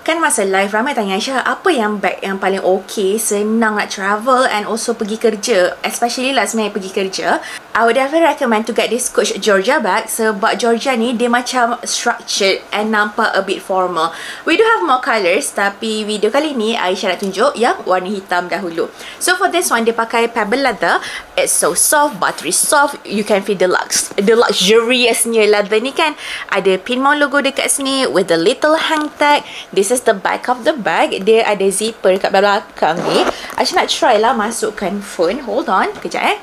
Kan masa live ramai tanya Aisyah, apa yang bag yang paling okay, senang nak travel and also pergi kerja, especially last minute pergi kerja. I would definitely recommend to get this Coach Georgia bag sebab Georgia ni dia macam structured and nampak a bit formal. We do have more colours tapi video kali ni Aisyah nak tunjuk yang warna hitam dahulu. So for this one dia pakai pebble leather. It's so soft, buttery soft. You can feel the luxuriousnya leather ni kan. Ada Pinmont logo dekat sini with a little hang tag. This is the back of the bag. Dia ada zipper kat belakang ni. Aisyah nak try lah masukkan phone. Hold on, kejap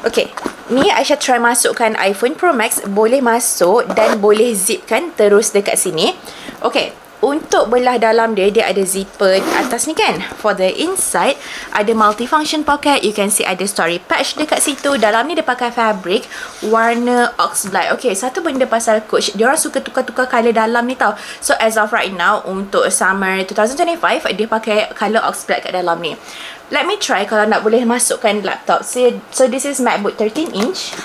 Okay, ni Aisyah try masukkan iPhone Pro Max. Boleh masuk dan boleh zipkan terus dekat sini. Okay, untuk belah dalam dia, dia ada zipper atas ni kan. For the inside, ada multifunction pocket. You can see ada story patch dekat situ. Dalam ni dia pakai fabric warna ox black. Okay, satu benda pasal Coach, diorang suka tukar-tukar colour dalam ni tau. So as of right now, untuk summer 2025, dia pakai colour ox black kat dalam ni. Let me try kalau nak boleh masukkan laptop. So this is MacBook 13 inch.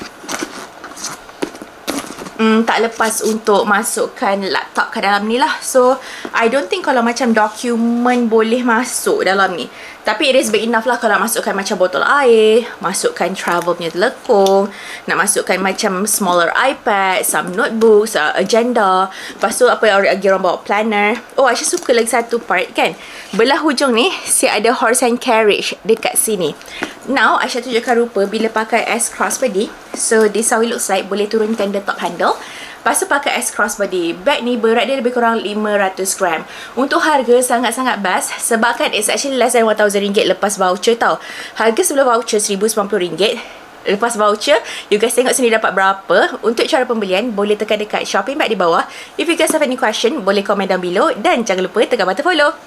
Tak lepas untuk masukkan laptop ke dalam ni lah. So I don't think kalau macam dokumen boleh masuk dalam ni. Tapi it is big enough lah kalau masukkan macam botol air, masukkan travel punya telekong, nak masukkan macam smaller iPad, some notebooks, agenda. Lepas tu apa yang lagi orang bawa, planner. Oh, Aisyah suka lagi satu part kan. Belah hujung ni, ada horse and carriage dekat sini. Now, Aisyah tunjukkan rupa bila pakai S crossbody. So, this how it looks like. Boleh turunkan the top handle. Lepas tu pakai S crossbody. Bag ni berat dia lebih kurang 500 gram. Untuk harga sangat-sangat best. Sebab kan it's actually less than RM1,000 lepas voucher tau. Harga sebelum voucher RM1,090. Lepas voucher, you guys tengok sini dapat berapa. Untuk cara pembelian, boleh tekan dekat shopping bag di bawah. If you guys have any question, boleh komen down below. Dan jangan lupa tekan button follow.